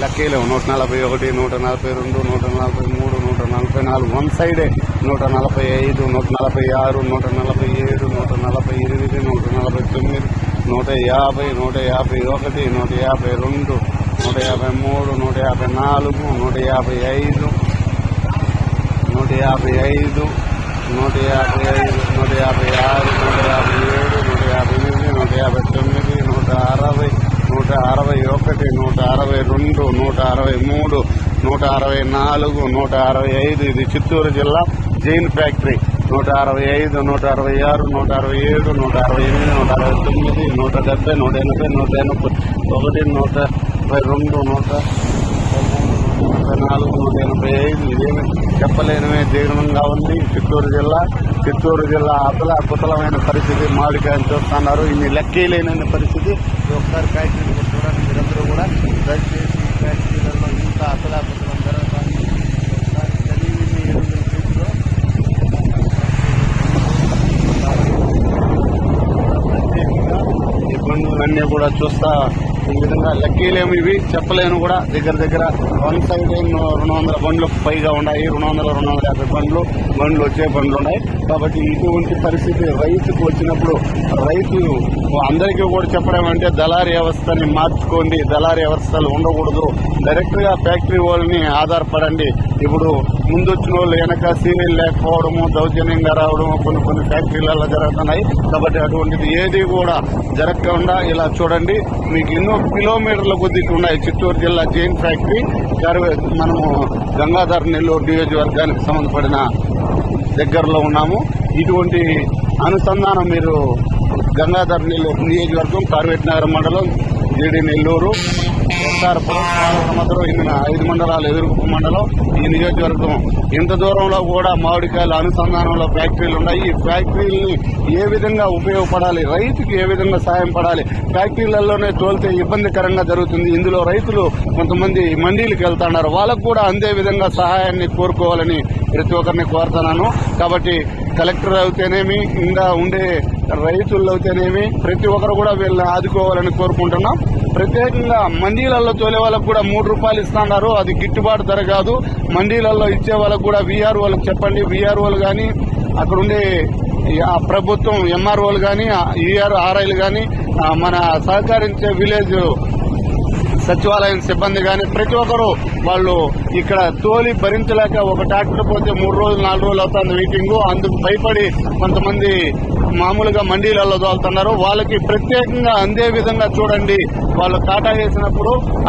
లక్కీలో 141, 142, 143, 144 one సైడే 145, 146, 147, 148, 149, 150, 151, 152, 153, 154, 155, 155, 156, 157, 158, 159, 160, 161, 163, 164, 165. ఇది చిత్తూరు జిల్లా జైన్ ఫ్యాక్టరీ. 165, 166, 167, 168, 169, 170, 180, 181, 182, 184, 185. ఇదేమి చెప్పలేనివే జీర్ణంగా ఉంది చిత్తూరు జిల్లా అతలాకుతలమైన పరిస్థితి. మామిడికాయలు చూస్తున్నారు, ఇన్ని లెక్కే లేని పరిస్థితి. ఒకసారి ఫ్యాక్టరీని చూడండి మీరందరూ కూడా. దయచేసి ఈ ఫ్యాక్టరీలలో ఇంత అతలాకుతలం జరగడానికి ఒకసారి తెలియని ఎరువులు చూస్తూ ప్రత్యేకంగా ఈ బండ్లన్నీ కూడా చూస్తా. ఈ విధంగా లెక్కలేము, ఇవి చెప్పలేను కూడా. దగ్గర వన్ సైడ్ 200 బండ్లు పైగా ఉన్నాయి. 200-250 బండ్లు వచ్చే బండ్లు ఉన్నాయి. కాబట్టి ఇటువంటి పరిస్థితి రైతుకు వచ్చినప్పుడు రైతు అందరికీ కూడా చెప్పడం అంటే దళారీ వ్యవస్థని మార్చుకోండి, దళారీ వ్యవస్థలు ఉండకూడదు, డైరెక్ట్ గా ఫ్యాక్టరీ వాళ్ళని ఆధారపడండి. ఇప్పుడు ముందు వచ్చిన వాళ్ళు వెనక సీరియల్ లేకపోవడము, దౌర్జన్యంగా రావడము కొన్ని ఫ్యాక్టరీలలో జరుగుతున్నాయి. కాబట్టి అటువంటిది ఏది కూడా జరగకుండా ఇలా చూడండి. మీకు ఎన్నో కిలోమీటర్ల కొద్దికి ఉన్నాయి చిత్తూరు జిల్లా జైన్ ఫ్యాక్టరీ. మనము గంగాధర్ నెల్లూరు నియోజకవర్గానికి సంబంధపడిన దగ్గరలో ఉన్నాము. ఇటువంటి అనుసంధానం మీరు గంగాధర్ నెల్లూరు నియోజకవర్గం, కార్వేట్ నగరం మండలం, జీడి నెల్లూరు, ఎస్ఆర్పురం, 5 మండలాలు, ఎదురుకుప్ప మండలం, ఈ నియోజకవర్గం ఇంత దూరంలో కూడా మామిడికాయల అనుసంధానంలో ఫ్యాక్టరీలు ఉన్నాయి. ఈ ఫ్యాక్టరీలని ఏ విధంగా ఉపయోగపడాలి, రైతుకి ఏ విధంగా సాయం పడాలి, ఫ్యాక్టరీలలోనే తోలితే ఇబ్బందికరంగా జరుగుతుంది. ఇందులో రైతులు కొంతమంది మండీలకు వెళ్తున్నారు, వాళ్ళకు కూడా అందే విధంగా సహాయాన్ని కోరుకోవాలని ప్రతి ఒక్కరిని కోరుతున్నాను. కాబట్టి కలెక్టర్ అయితేనేమి, ఇంకా ఉండే రైతుల్లో అయితేనేమి ప్రతి ఒక్కరు కూడా వీళ్ళని ఆదుకోవాలని కోరుకుంటున్నాం. ప్రత్యేకంగా మండీలలో తోలే వాళ్ళకు కూడా 3 రూపాయలు ఇస్తున్నారు, అది గిట్టుబాటు ధర కాదు. మండీలలో ఇచ్చే వాళ్ళకు కూడా VROలకు చెప్పండి. VROలు కానీ అక్కడ ఉండే ప్రభుత్వం MROలు కానీ, RIలు కానీ, మన సహకరించే విలేజ్ సచివాలయం సిబ్బంది కానీ ప్రతి ఒక్కరు వాళ్ళు ఇక్కడ తోలి భరించలేక ఒక ట్రాక్టర్ పోతే 3 రోజులు 4 రోజులు అవుతుంది వెయిటింగ్. అందుకు భయపడి కొంతమంది మామూలుగా మండీలలో తోలుతున్నారు. వాళ్ళకి ప్రత్యేకంగా అందే విధంగా చూడండి. వాళ్ళు కాటా వేసినప్పుడు ఆ